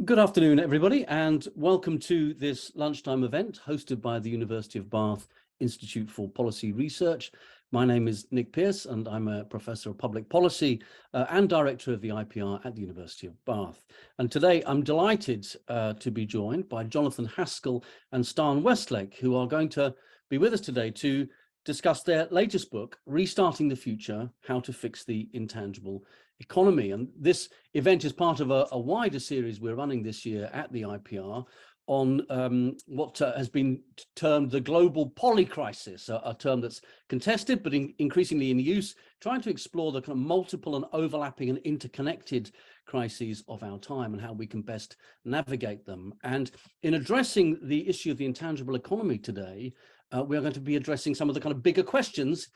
Good afternoon, everybody, and welcome to this lunchtime event hosted by the University of Bath Institute for Policy Research. My name is Nick Pearce, and I'm a Professor of Public Policy and Director of the IPR at the University of Bath. And today I'm delighted to be joined by Jonathan Haskel and Stian Westlake, who are going to be with us today to discuss their latest book, Restarting the Future: How to Fix the Intangible Economy. And this event is part of a wider series we're running this year at the IPR on what has been termed the global polycrisis, a term that's contested but increasingly in use, trying to explore the kind of multiple and overlapping and interconnected crises of our time and how we can best navigate them. And in addressing the issue of the intangible economy today, we are going to be addressing some of the kind of bigger questions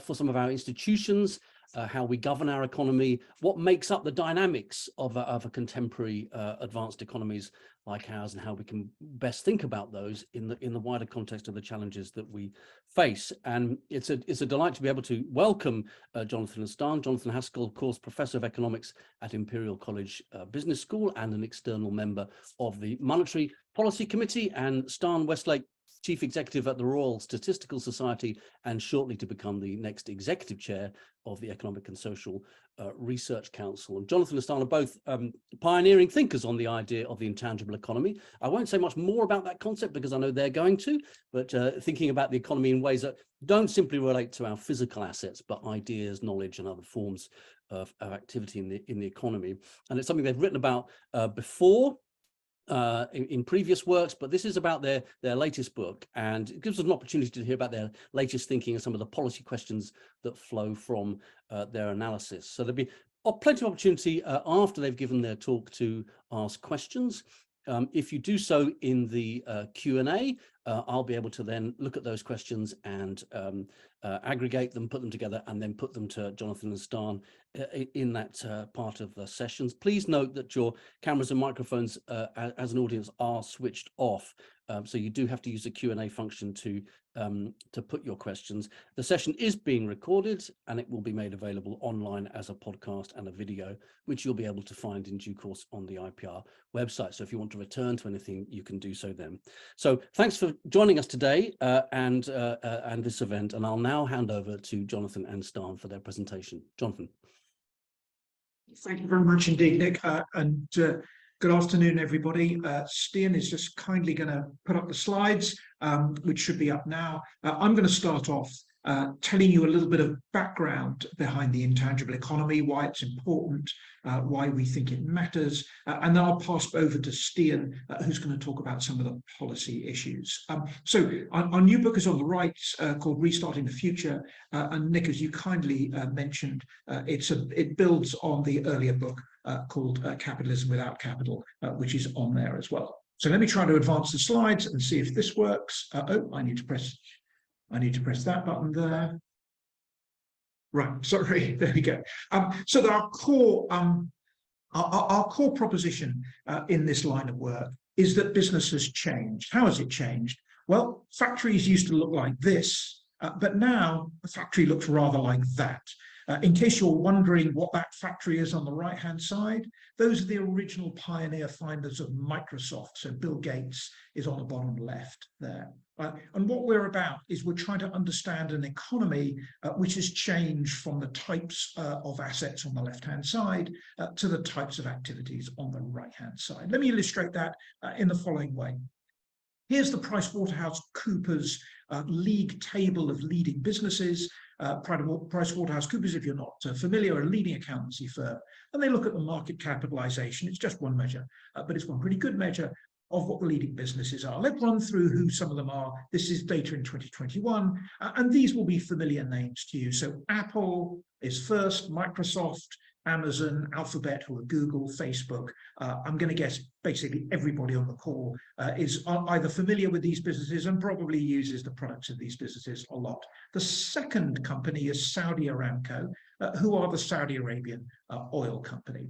for some of our institutions, how we govern our economy, what makes up the dynamics of a contemporary advanced economies like ours, and how we can best think about those in the wider context of the challenges that we face. And it's a delight to be able to welcome Jonathan and Stian. Jonathan Haskel, of course, Professor of Economics at Imperial College Business School and an external member of the Monetary Policy Committee, and Stian Westlake, Chief Executive at the Royal Statistical Society, and shortly to become the next Executive Chair of the Economic and Social Research Council. And Jonathan and Stian are both pioneering thinkers on the idea of the intangible economy. I won't say much more about that concept because I know they're going to, but thinking about the economy in ways that don't simply relate to our physical assets, but ideas, knowledge, and other forms of activity in the economy. And it's something they've written about before, in previous works, but this is about their latest book, and it gives us an opportunity to hear about their latest thinking and some of the policy questions that flow from their analysis. So there'll be plenty of opportunity after they've given their talk to ask questions. If you do so in the Q&A, I'll be able to then look at those questions and aggregate them, put them together, and then put them to Jonathan and Stian in that part of the sessions. Please note that your cameras and microphones as an audience are switched off, so you do have to use the Q&A function to put your questions. The session is being recorded and it will be made available online as a podcast and a video, which you'll be able to find in due course on the IPR website. So if you want to return to anything, you can do so then. So thanks for joining us today and this event, and I'll now hand over to Jonathan and Stian for their presentation. Jonathan. Thank you very much indeed, Nick, and good afternoon, everybody. Stian is just kindly going to put up the slides, which should be up now. I'm going to start off telling you a little bit of background behind the intangible economy, why it's important, why we think it matters, and then I'll pass over to Stian, who's going to talk about some of the policy issues. So our new book is on the right, called Restarting the Future, and Nick, as you kindly mentioned, it builds on the earlier book called Capitalism Without Capital, which is on there as well. So let me try to advance the slides and see if this works. I need to press that button there. Right, sorry, there we go. So our core proposition in this line of work is that business has changed. How has it changed? Well, factories used to look like this, but now a factory looks rather like that. In case you're wondering what that factory is on the right-hand side, those are the original pioneer finders of Microsoft. So Bill Gates is on the bottom left there. And what we're about is we're trying to understand an economy which has changed from the types of assets on the left-hand side to the types of activities on the right-hand side. Let me illustrate that in the following way. Here's the PricewaterhouseCoopers league table of leading businesses. PricewaterhouseCoopers, if you're not familiar, are a leading accountancy firm, and they look at the market capitalization. It's just one measure, but it's one pretty good measure of what the leading businesses are. Let's run through who some of them are. This is data in 2021, and these will be familiar names to you. So Apple is first, Microsoft, Amazon, Alphabet, who are Google, Facebook. I'm going to guess basically everybody on the call is either familiar with these businesses and probably uses the products of these businesses a lot. The second company is Saudi Aramco, who are the Saudi Arabian oil company.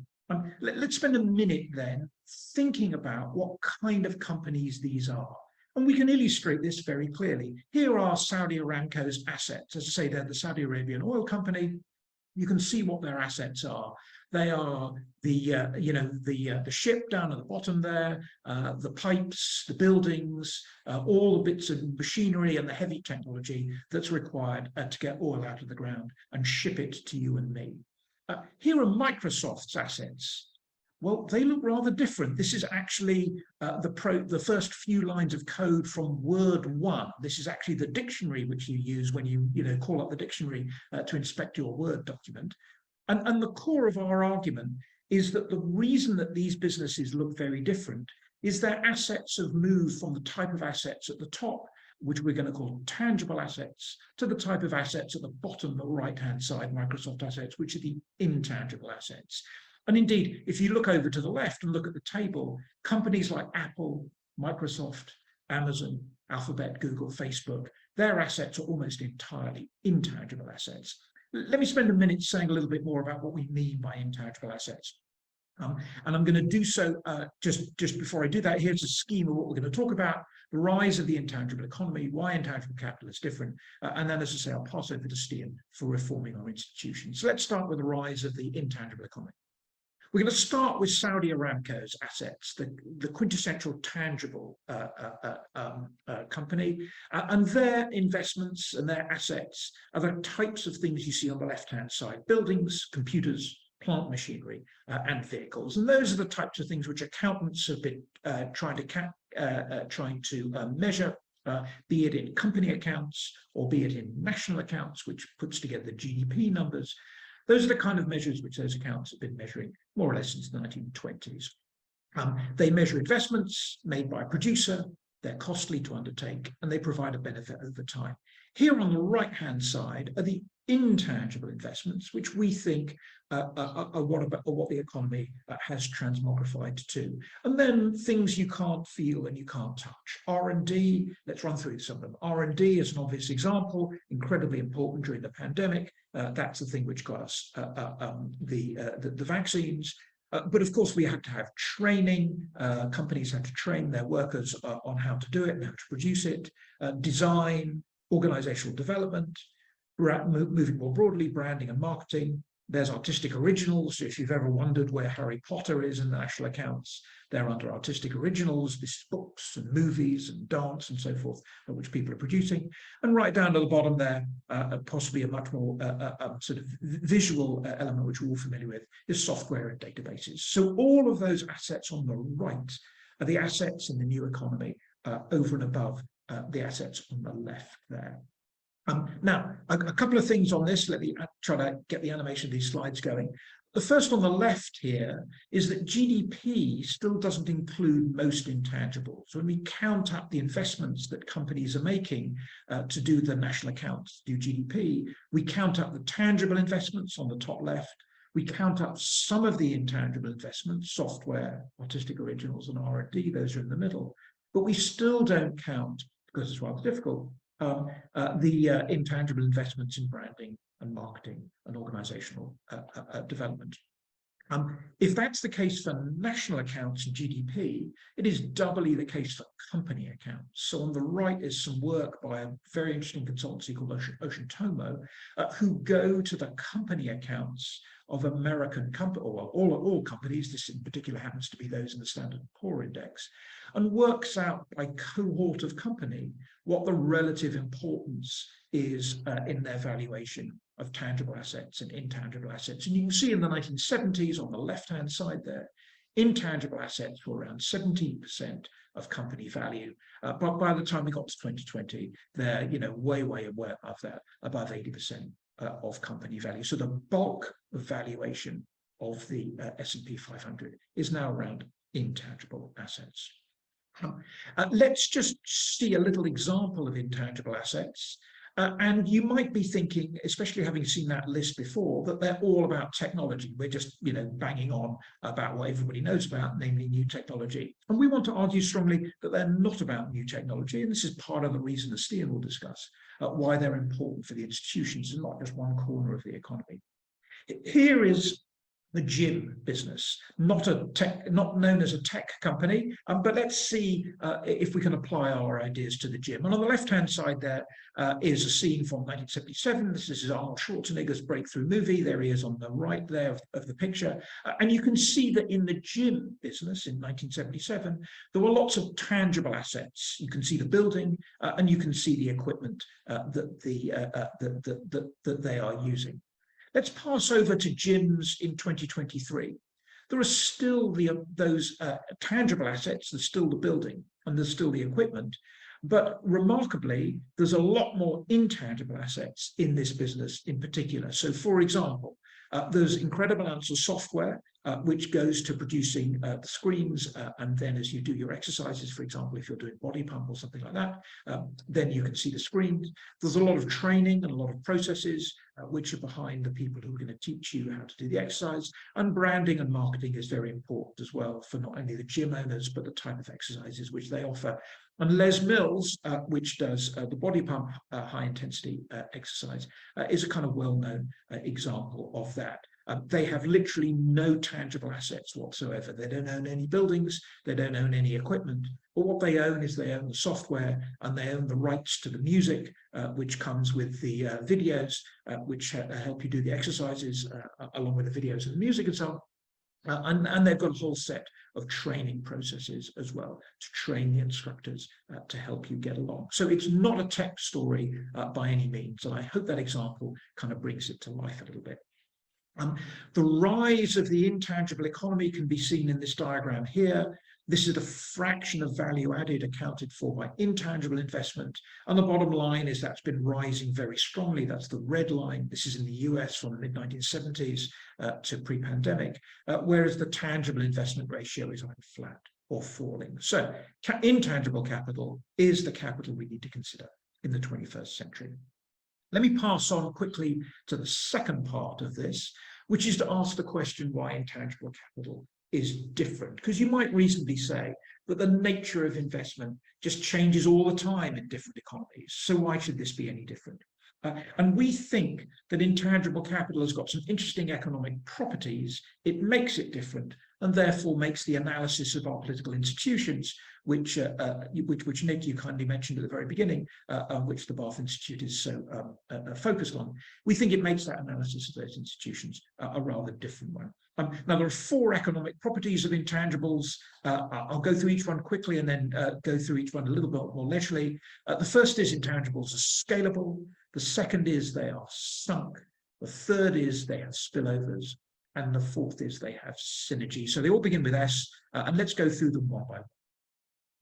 Let's spend a minute then thinking about what kind of companies these are. And we can illustrate this very clearly. Here are Saudi Aramco's assets. As I say, they're the Saudi Arabian oil company. you can see what their assets are. They are the ship down at the bottom there, the pipes, the buildings, all the bits of machinery and the heavy technology that's required to get oil out of the ground and ship it to you and me. Here are Microsoft's assets. Well, they look rather different. This is actually the first few lines of code from Word 1. This is actually the dictionary which you use when you call up the dictionary to inspect your Word document. And the core of our argument is that the reason that these businesses look very different is their assets have moved from the type of assets at the top, which we're going to call tangible assets, to the type of assets at the bottom, the right-hand side, Microsoft assets, which are the intangible assets. And indeed, if you look over to the left and look at the table, companies like Apple, Microsoft, Amazon, Alphabet, Google, Facebook, their assets are almost entirely intangible assets. Let me spend a minute saying a little bit more about what we mean by intangible assets. And I'm going to do so just before I do that. Here's a scheme of what we're going to talk about: the rise of the intangible economy, why intangible capital is different, and then, as I say, I'll pass over to Stian for reforming our institutions. So let's start with the rise of the intangible economy. We're going to start with Saudi Aramco's assets, the quintessential tangible company, and their investments and their assets are the types of things you see on the left-hand side: buildings, computers, plant machinery, and vehicles. And those are the types of things which accountants have been trying to measure, be it in company accounts or be it in national accounts, which puts together the GDP numbers. Those are the kind of measures which those accounts have been measuring more or less since the 1920s. They measure investments made by a producer, they're costly to undertake, and they provide a benefit over time. Here on the right-hand side are the intangible investments, which we think are what the economy has transmogrified to. And then things you can't feel and you can't touch. R&D, let's run through some of them. R&D is an obvious example, incredibly important during the pandemic. That's the thing which got us the vaccines. But of course, we had to have training. Companies had to train their workers on how to do it and how to produce it. Design, organizational development, moving more broadly, branding and marketing. There's artistic originals. If you've ever wondered where Harry Potter is in the national accounts, they're under artistic originals. This is books and movies and dance and so forth, which people are producing. And right down to the bottom there, possibly a much more sort of visual element, which we're all familiar with, is software and databases. So all of those assets on the right are the assets in the new economy over and above the assets on the left there. Now, a couple of things on this. Let me try to get the animation of these slides going. The first on the left here is that GDP still doesn't include most intangibles. So when we count up the investments that companies are making to do the national accounts, do GDP, we count up the tangible investments on the top left. We count up some of the intangible investments, software, artistic originals, and R&D. Those are in the middle. But we still don't count, because it's rather difficult, the intangible investments in branding and marketing and organizational development. If that's the case for national accounts and GDP, it is doubly the case for company accounts. So on the right is some work by a very interesting consultancy called Ocean Tomo, who go to the company accounts of American companies, or all companies, this in particular happens to be those in the Standard & Poor Index, and works out by cohort of company what the relative importance is in their valuation of tangible assets and intangible assets. And you can see in the 1970s on the left-hand side there, intangible assets were around 17% of company value. But by the time we got to 2020, they're way above that, above 80% of company value. So the bulk of valuation of the S&P 500 is now around intangible assets. Let's just see a little example of intangible assets. And you might be thinking, especially having seen that list before, that they're all about technology. We're just, banging on about what everybody knows about, namely new technology. And we want to argue strongly that they're not about new technology. And this is part of the reason that Stian will discuss why they're important for the institutions and not just one corner of the economy. Here is the gym business, not known as a tech company, but let's see if we can apply our ideas to the gym. And on the left-hand side there is a scene from 1977. This is Arnold Schwarzenegger's breakthrough movie. There he is on the right there of the picture. And you can see that in the gym business in 1977, there were lots of tangible assets. You can see the building and you can see the equipment that they are using. Let's pass over to gyms in 2023. There are still those tangible assets, there's still the building and there's still the equipment, but remarkably, there's a lot more intangible assets in this business in particular. So for example, there's incredible amounts of software which goes to producing the screens, and then as you do your exercises, for example, if you're doing body pump or something like that, then you can see the screens. There's a lot of training and a lot of processes which are behind the people who are going to teach you how to do the exercise, and branding and marketing is very important as well for not only the gym owners, but the type of exercises which they offer. And Les Mills, which does the body pump high intensity exercise, is a kind of well-known example of that. They have literally no tangible assets whatsoever. They don't own any buildings, they don't own any equipment, but what they own is they own the software and they own the rights to the music, which comes with the videos, which help you do the exercises along with the videos and the music and so on. And they've got a whole set of training processes as well to train the instructors to help you get along. So it's not a tech story by any means, and I hope that example kind of brings it to life a little bit. The rise of the intangible economy can be seen in this diagram here. This is the fraction of value added accounted for by intangible investment. And the bottom line is that's been rising very strongly. That's the red line. This is in the US from the mid-1970s to pre-pandemic, whereas the tangible investment ratio is either flat or falling. So intangible capital is the capital we need to consider in the 21st century. Let me pass on quickly to the second part of this, which is to ask the question why intangible capital is different. Because you might reasonably say that the nature of investment just changes all the time in different economies. So why should this be any different? And we think that intangible capital has got some interesting economic properties. It makes it different, and therefore makes the analysis of our political institutions, which Nick, you kindly mentioned at the very beginning, which the Bath Institute is so focused on. We think it makes that analysis of those institutions a rather different one. Now, there are 4 economic properties of intangibles. I'll go through each one quickly and then go through each one a little bit more leisurely. The first is intangibles are scalable. The second is they are sunk. The third is they have spillovers. And the fourth is they have synergy. So they all begin with S, and let's go through them one by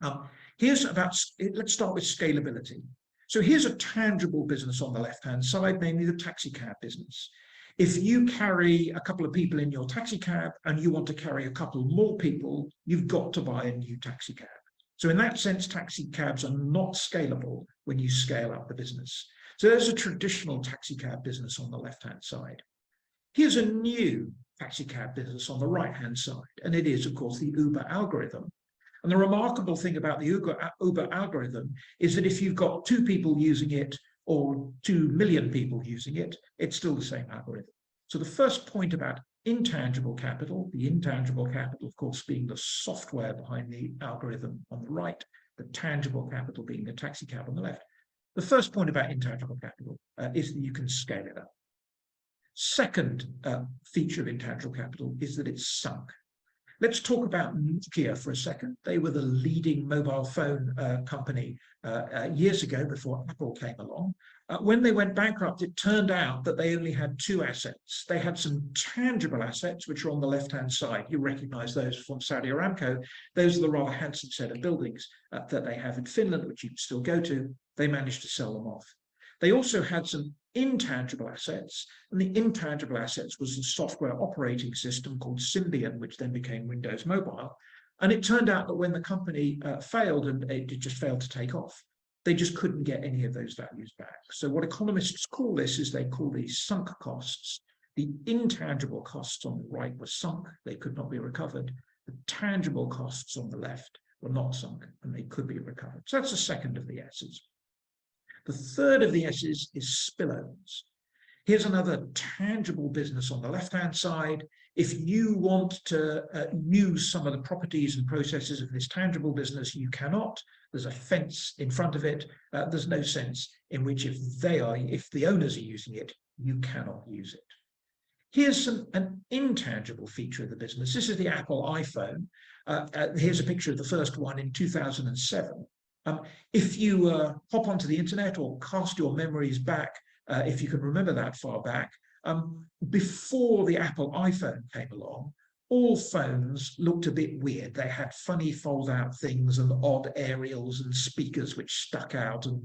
one. Let's start with scalability. So here's a tangible business on the left-hand side, namely the taxi cab business. If you carry a couple of people in your taxi cab and you want to carry a couple more people, you've got to buy a new taxi cab. So in that sense, taxi cabs are not scalable when you scale up the business. So there's a traditional taxi cab business on the left-hand side. Here's a new taxi cab business on the right-hand side, and it is, of course, the Uber algorithm. And the remarkable thing about the Uber algorithm is that if you've got 2 people using it or 2 million people using it, it's still the same algorithm. So the first point about intangible capital, the intangible capital, of course, being the software behind the algorithm on the right, the tangible capital being the taxi cab on the left. The first point about intangible capital is that you can scale it up. Second feature of intangible capital is that it's sunk. Let's talk about Nokia for a second. They were the leading mobile phone company years ago before Apple came along. When they went bankrupt, it turned out that they only had 2 assets. They had some tangible assets, which are on the left-hand side. You recognize those from Saudi Aramco. Those are the rather handsome set of buildings that they have in Finland, which you can still go to. They managed to sell them off. They also had some intangible assets, and the intangible assets was the software operating system called Symbian, which then became Windows Mobile. And it turned out that when the company failed, and it just failed to take off, they just couldn't get any of those values back. So what economists call this is they call these sunk costs. The intangible costs on the right were sunk, they could not be recovered. The tangible costs on the left were not sunk, and they could be recovered. So that's the second of the S's. The third of the S's is spillovers. Here's another tangible business on the left-hand side. If you want to use some of the properties and processes of this tangible business, you cannot. There's a fence in front of it. There's no sense in which if the owners are using it, you cannot use it. Here's an intangible feature of the business. This is the Apple iPhone. Here's a picture of the first one in 2007. If you hop onto the internet or cast your memories back, if you can remember that far back, before the Apple iPhone came along, all phones looked a bit weird. They had funny fold-out things and odd aerials and speakers which stuck out, and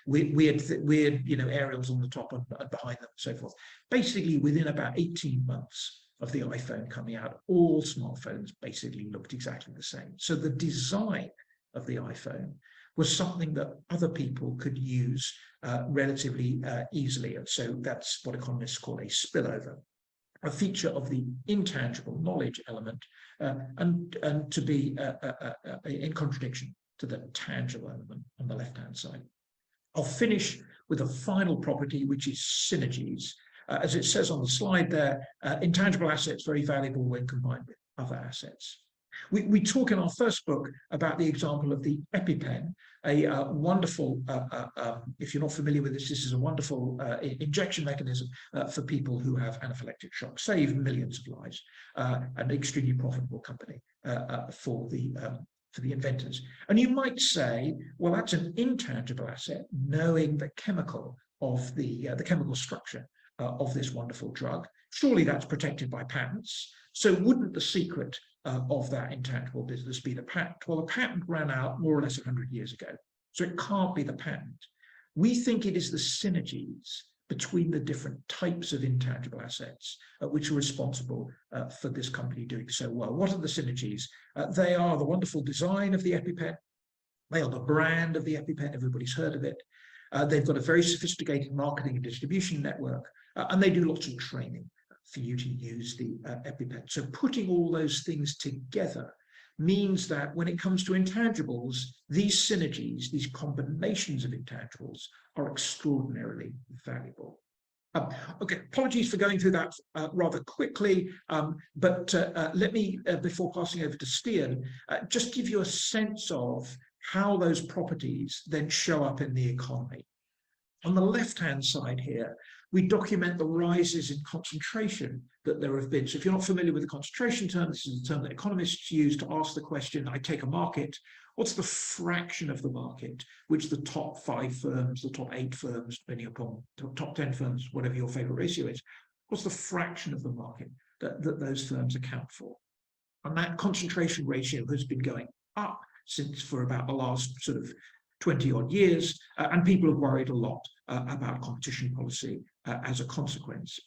weird aerials on the top and behind them and so forth. Basically, within about 18 months of the iPhone coming out, all smartphones basically looked exactly the same. So the design of the iPhone was something that other people could use relatively easily. And so that's what economists call a spillover, a feature of the intangible knowledge element, and to be in contradiction to the tangible element on the left-hand side. I'll finish with a final property, which is synergies. As it says on the slide there, intangible assets very valuable when combined with other assets. We talk in our first book about the example of the EpiPen, a wonderful, if you're not familiar with this is a wonderful injection mechanism for people who have anaphylactic shock, saved millions of lives, an extremely profitable company for the inventors. And you might say, well, that's an intangible asset, knowing the chemical of the chemical structure of this wonderful drug. Surely that's protected by patents. So wouldn't the secret of that intangible business be the patent? Well, the patent ran out more or less 100 years ago, so it can't be the patent. We think it is the synergies between the different types of intangible assets which are responsible for this company doing so well. What are the synergies? They are the wonderful design of the EpiPen. They are the brand of the EpiPen. Everybody's heard of it. They've got a very sophisticated marketing and distribution network, and they do lots of training for you to use the EpiPen. So putting all those things together means that when it comes to intangibles, these synergies, these combinations of intangibles are extraordinarily valuable. Okay, apologies for going through that rather quickly, but let me, before passing over to Stian, just give you a sense of how those properties then show up in the economy. On the left-hand side here, we document the rises in concentration that there have been. So if you're not familiar with the concentration term, this is a term that economists use to ask the question, I take a market, what's the fraction of the market which the top 5 firms, the top 8 firms, depending upon top 10 firms, whatever your favorite ratio is, what's the fraction of the market that those firms account for? And that concentration ratio has been going up since for about the last sort of 20 odd years, and people have worried a lot about competition policy as a consequence.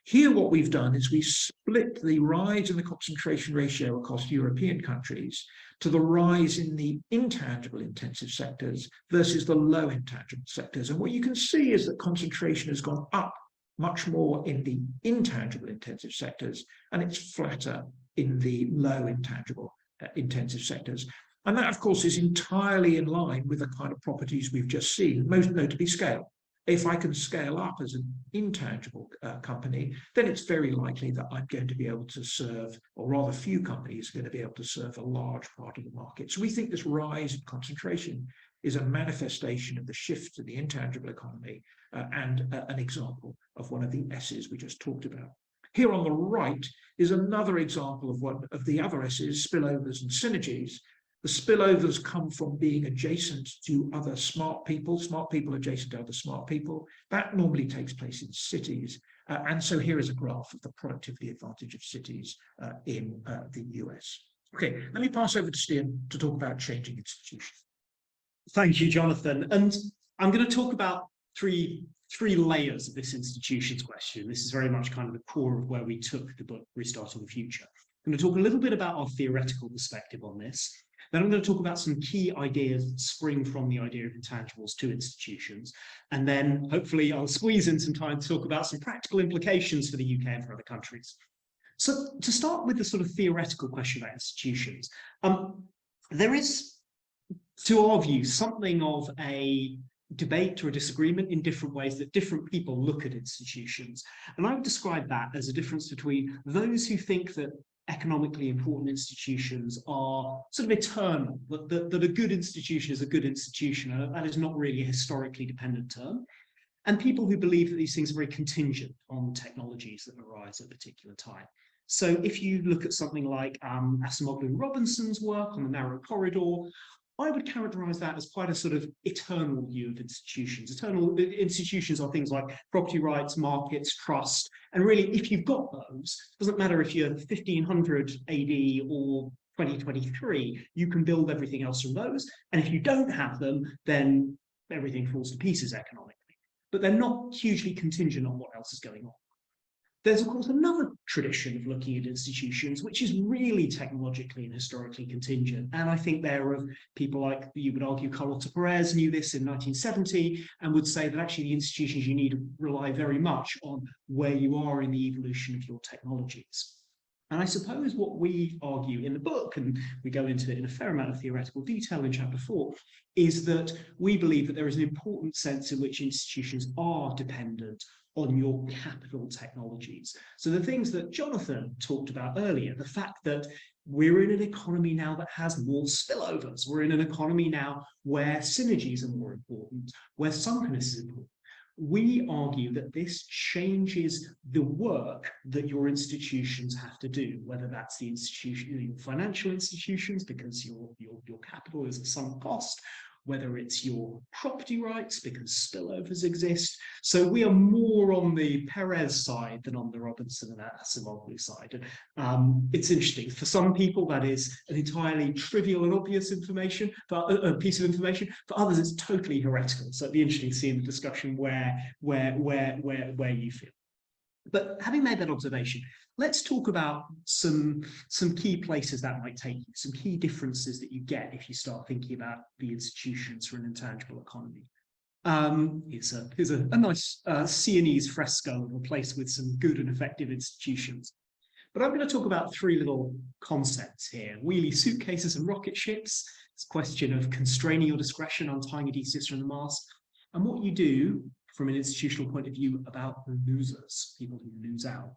Here, what we've done is we split the rise in the concentration ratio across European countries to the rise in the intangible intensive sectors versus the low intangible sectors. And what you can see is that concentration has gone up much more in the intangible intensive sectors, and it's flatter in the low intangible intensive sectors. And that, of course, is entirely in line with the kind of properties we've just seen, most notably scale. If I can scale up as an intangible company, then it's very likely that I'm going to be able to serve, or rather few companies are going to be able to serve a large part of the market. So we think this rise in concentration is a manifestation of the shift to the intangible economy and an example of one of the S's we just talked about. Here on the right is another example of one of the other S's, spillovers and synergies. The spillovers come from being adjacent to other smart people adjacent to other smart people. That normally takes place in cities. And so here is a graph of the productivity advantage of cities in the US. Okay, let me pass over to Stian to talk about changing institutions. Thank you, Jonathan. And I'm going to talk about three layers of this institutions question. This is very much kind of the core of where we took the book, Restarting the Future. I'm going to talk a little bit about our theoretical perspective on this. Then I'm going to talk about some key ideas that spring from the idea of intangibles to institutions. And then hopefully I'll squeeze in some time to talk about some practical implications for the UK and for other countries. So to start with the sort of theoretical question about institutions, there is, to our view, something of a debate or a disagreement in different ways that different people look at institutions. And I would describe that as a difference between those who think that economically important institutions are sort of eternal, that a good institution is a good institution, that is not really a historically dependent term, and people who believe that these things are very contingent on technologies that arise at a particular time. So if you look at something like Asimov and Robinson's work on the narrow corridor, I would characterize that as quite a sort of eternal view of institutions. Eternal institutions are things like property rights, markets, trust. And really, if you've got those, it doesn't matter if you're 1500 AD or 2023, you can build everything else from those. And if you don't have them, then everything falls to pieces economically. But they're not hugely contingent on what else is going on. There's, of course, another tradition of looking at institutions, which is really technologically and historically contingent. And I think there are people like, you would argue, Carlota Perez knew this in 1970 and would say that actually the institutions you need rely very much on where you are in the evolution of your technologies. And I suppose what we argue in the book, and we go into it in a fair amount of theoretical detail in chapter 4, is that we believe that there is an important sense in which institutions are dependent on your capital technologies. So the things that Jonathan talked about earlier, the fact that we're in an economy now that has more spillovers, we're in an economy now where synergies are more important, where sunkenness is important. We argue that this changes the work that your institutions have to do, whether that's the institution, your financial institutions, because your capital is at some cost, whether it's your property rights because spillovers exist. So we are more on the Perez side than on the Robinson and Asimov side. It's interesting. For some people, that is an entirely trivial and obvious information, but a piece of information. For others, it's totally heretical. So it'd be interesting to see in the discussion where you feel. But having made that observation, let's talk about some key places that might take you, some key differences that you get if you start thinking about the institutions for an intangible economy. Here's a nice Sienese fresco of a place with some good and effective institutions. But I'm going to talk about three little concepts here: wheelie suitcases and rocket ships. It's a question of constraining your discretion, untying Odysseus from the mast, and what you do from an institutional point of view about the losers, people who lose out.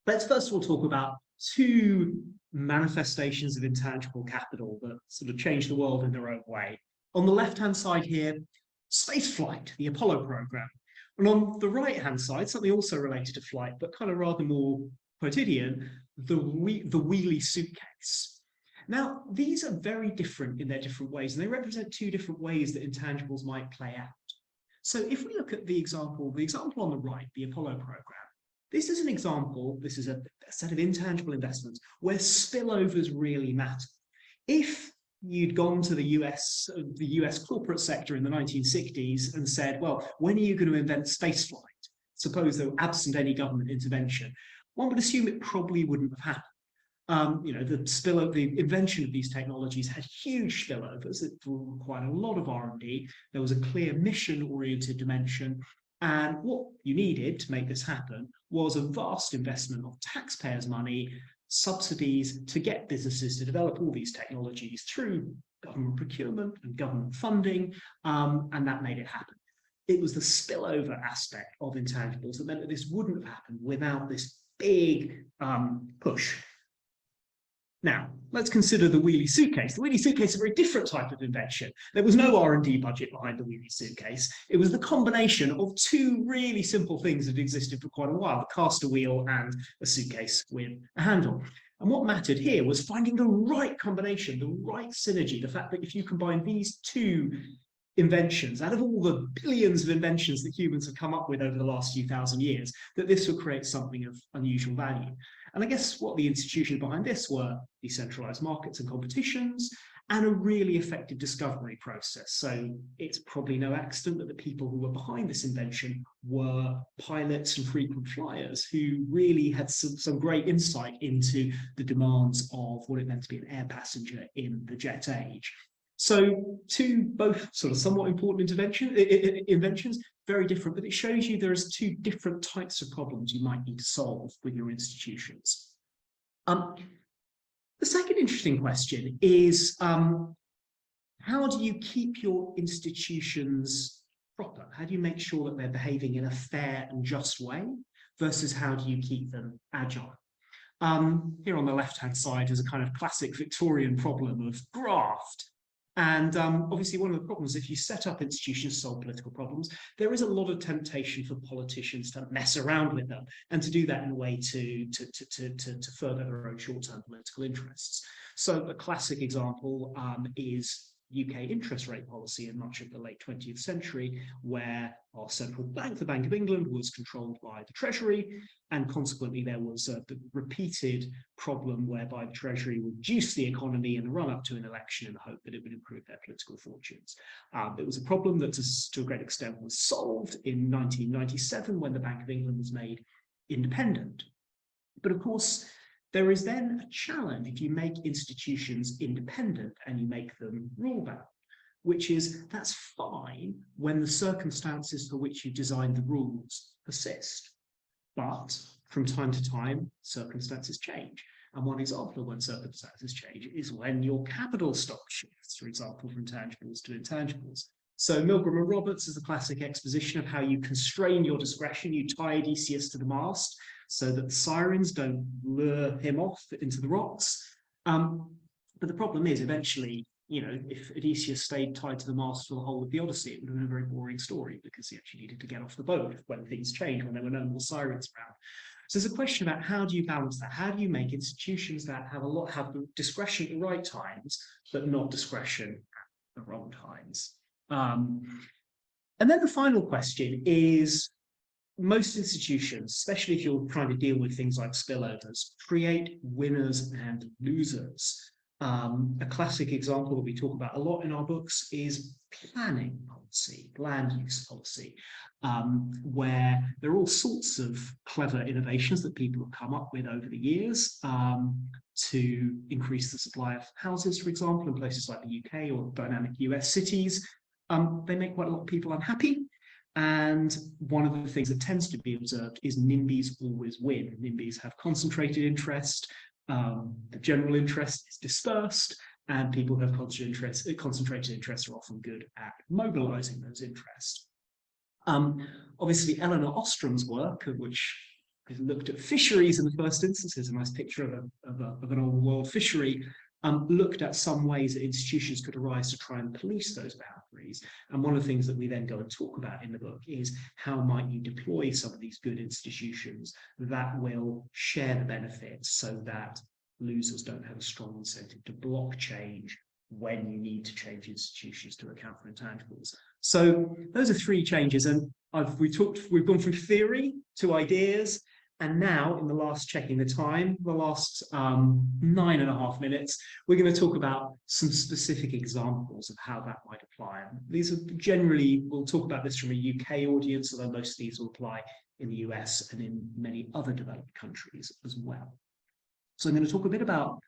Let's first of all talk about two manifestations of intangible capital that sort of change the world in their own way. On the left-hand side here, spaceflight, the Apollo program. And on the right-hand side, something also related to flight, but kind of rather more quotidian, the wheelie suitcase. Now, these are very different in their different ways, and they represent two different ways that intangibles might play out. So if we look at the example on the right, the Apollo program, this is an example, this is a set of intangible investments where spillovers really matter. If you'd gone to the US corporate sector in the 1960s and said, well, when are you going to invent spaceflight? Suppose they were absent any government intervention, one would assume it probably wouldn't have happened. The invention of these technologies had huge spillovers. It required a lot of R&D. There was a clear mission-oriented dimension. And what you needed to make this happen was a vast investment of taxpayers' money, subsidies to get businesses to develop all these technologies through government procurement and government funding, and that made it happen. It was the spillover aspect of intangibles that meant that this wouldn't have happened without this big push. Now, let's consider the wheelie suitcase. The wheelie suitcase is a very different type of invention. There was no R&D budget behind the wheelie suitcase. It was the combination of two really simple things that existed for quite a while: the caster wheel and a suitcase with a handle. And what mattered here was finding the right combination, the right synergy, the fact that if you combine these two inventions, out of all the billions of inventions that humans have come up with over the last few thousand years, that this would create something of unusual value. And I guess what the institutions behind this were decentralized markets and competitions, and a really effective discovery process. So it's probably no accident that the people who were behind this invention were pilots and frequent flyers who really had some great insight into the demands of what it meant to be an air passenger in the jet age. So two both sort of somewhat important inventions, very different, but it shows you there's two different types of problems you might need to solve with your institutions. The second interesting question is how do you keep your institutions proper? How do you make sure that they're behaving in a fair and just way versus how do you keep them agile? Here on the left-hand side is a kind of classic Victorian problem of graft. And obviously one of the problems, if you set up institutions to solve political problems, there is a lot of temptation for politicians to mess around with them and to do that in a way to further their own short-term political interests. So a classic example is UK interest rate policy in much of the late 20th century, where our central bank, the Bank of England, was controlled by the Treasury, and consequently there was a repeated problem whereby the Treasury would reduce the economy in the run-up to an election in the hope that it would improve their political fortunes. It was a problem that to a great extent was solved in 1997 when the Bank of England was made independent. But of course, there is then a challenge if you make institutions independent and you make them rule-bound, which is that's fine when the circumstances for which you designed the rules persist. But from time to time, circumstances change. And one example of when circumstances change is when your capital stock shifts, for example, from tangibles to intangibles. So Milgram and Roberts is a classic exposition of how you constrain your discretion. You tie Odysseus to the mast so that the sirens don't lure him off into the rocks. But the problem is eventually, you know, if Odysseus stayed tied to the mast for the whole of the Odyssey, it would have been a very boring story because he actually needed to get off the boat when things changed, when there were no more sirens around. So there's a question about how do you balance that? How do you make institutions that have discretion at the right times, but not discretion at the wrong times? And then the final question is, most institutions, especially if you're trying to deal with things like spillovers, create winners and losers. A classic example that we talk about a lot in our books is planning policy, land use policy, where there are all sorts of clever innovations that people have come up with over the years to increase the supply of houses, for example, in places like the UK or dynamic US cities. They make quite a lot of people unhappy. And one of the things that tends to be observed is NIMBYs always win. NIMBYs have concentrated interest, the general interest is dispersed, and people who have concentrated interest are often good at mobilizing those interests. Obviously, Eleanor Ostrom's work, which looked at fisheries in the first instance, is a nice picture of an old world fishery, looked at some ways that institutions could arise to try and police those boundaries. And one of the things that we then go and talk about in the book is how might you deploy some of these good institutions that will share the benefits so that losers don't have a strong incentive to block change when you need to change institutions to account for intangibles. So those are three changes, and we've gone from theory to ideas. And now, in the last checking the time, the last 9.5 minutes, we're going to talk about some specific examples of how that might apply. And these are generally, we'll talk about this from a UK audience, although most of these will apply in the US and in many other developed countries as well. So I'm going to talk a bit about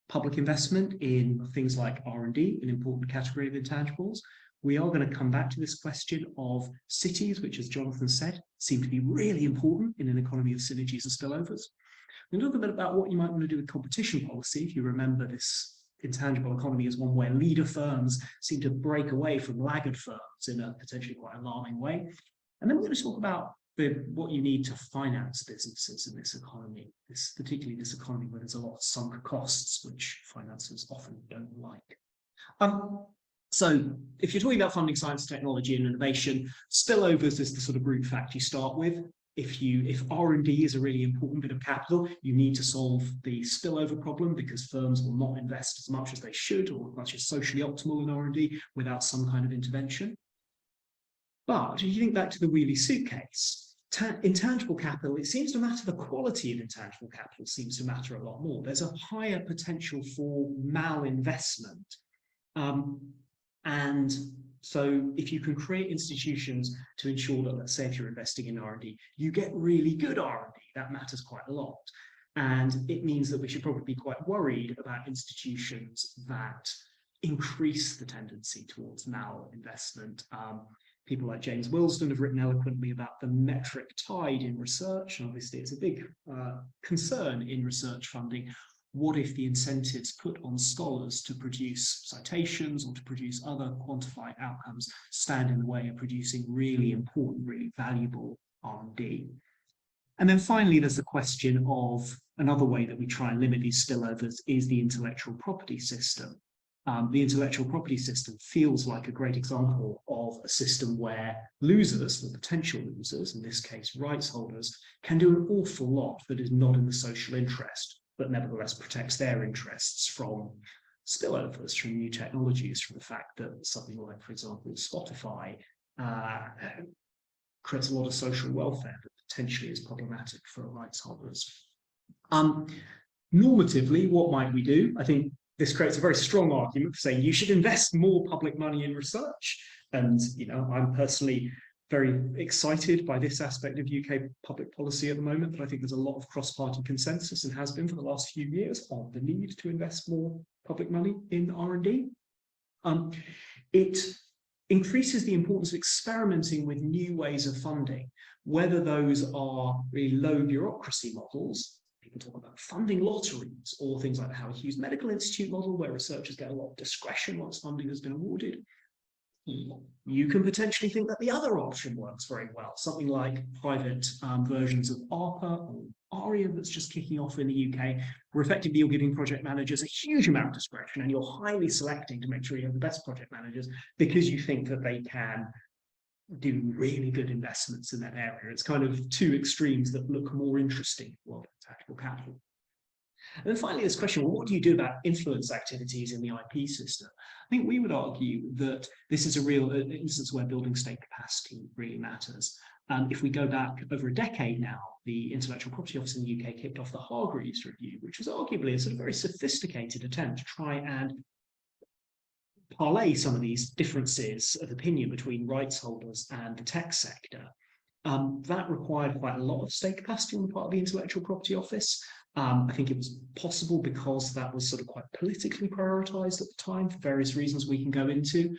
public investment in things like R&D, an important category of intangibles. We are going to come back to this question of cities, which, as Jonathan said, seem to be really important in an economy of synergies and spillovers. We're going to talk a bit about what you might want to do with competition policy. If you remember, this intangible economy is one where leader firms seem to break away from laggard firms in a potentially quite alarming way. And then we're going to talk about what you need to finance businesses in this economy, particularly this economy where there's a lot of sunk costs, which financiers often don't like. So if you're talking about funding science, technology, and innovation, spillovers is the sort of brute fact you start with. If R&D is a really important bit of capital, you need to solve the spillover problem because firms will not invest as much as they should or as much as socially optimal in R&D without some kind of intervention. But if you think back to the wheelie suitcase, intangible capital, it seems to matter, the quality of intangible capital seems to matter a lot more. There's a higher potential for malinvestment. And so if you can create institutions to ensure that, let's say if you're investing in R&D, you get really good R&D, that matters quite a lot. And it means that we should probably be quite worried about institutions that increase the tendency towards malinvestment. People like James Wilsden have written eloquently about the metric tide in research, and obviously it's a big concern in research funding. what if the incentives put on scholars to produce citations or to produce other quantified outcomes stand in the way of producing really important, really valuable R&D? And then finally, there's the question of another way that we try and limit these spillovers is the intellectual property system. The intellectual property system feels like a great example of a system where losers, or potential losers, in this case rights holders, can do an awful lot that is not in the social interest, but nevertheless protects their interests from spillovers, from new technologies, from the fact that something like, for example, Spotify creates a lot of social welfare that potentially is problematic for rights holders. Normatively, what might we do? I think this creates a very strong argument for saying you should invest more public money in research. And, you know, I'm personally very excited by this aspect of UK public policy at the moment, but I think there's a lot of cross-party consensus, and has been for the last few years, on the need to invest more public money in R&D. It increases the importance of experimenting with new ways of funding, whether those are really low bureaucracy models. People talk about funding lotteries, or things like the Howard Hughes Medical Institute model, where researchers get a lot of discretion once funding has been awarded. You can potentially think that the other option works very well, something like private versions of ARPA or ARIA that's just kicking off in the UK, where effectively you're giving project managers a huge amount of discretion, and you're highly selecting to make sure you have the best project managers because you think that they can do really good investments in that area. It's kind of two extremes that look more interesting for tactical capital. And then finally, this question, well, what do you do about influence activities in the IP system? I think we would argue that this is a real instance where building state capacity really matters. If we go back over a decade now, the Intellectual Property Office in the UK kicked off the Hargreaves Review, which was arguably a sort of very sophisticated attempt to try and parlay some of these differences of opinion between rights holders and the tech sector. That required quite a lot of state capacity on the part of the Intellectual Property Office. I think it was possible because that was sort of quite politically prioritized at the time for various reasons we can go into.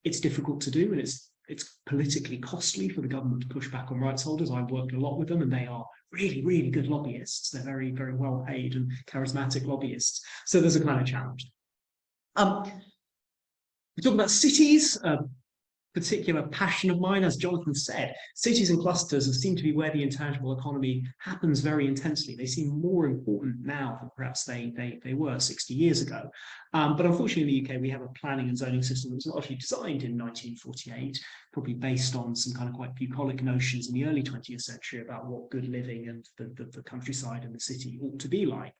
It's difficult to do, and it's politically costly for the government to push back on rights holders. I've worked a lot with them, and they are really, really good lobbyists. They're very, very well paid and charismatic lobbyists. So there's a kind of challenge. We talk about cities, particular passion of mine, as Jonathan said. Cities and clusters seem to be where the intangible economy happens very intensely. They seem more important now than perhaps they were 60 years ago. But unfortunately in the UK, we have a planning and zoning system that was largely designed in 1948, probably based on some kind of quite bucolic notions in the early 20th century about what good living and the countryside and the city ought to be like.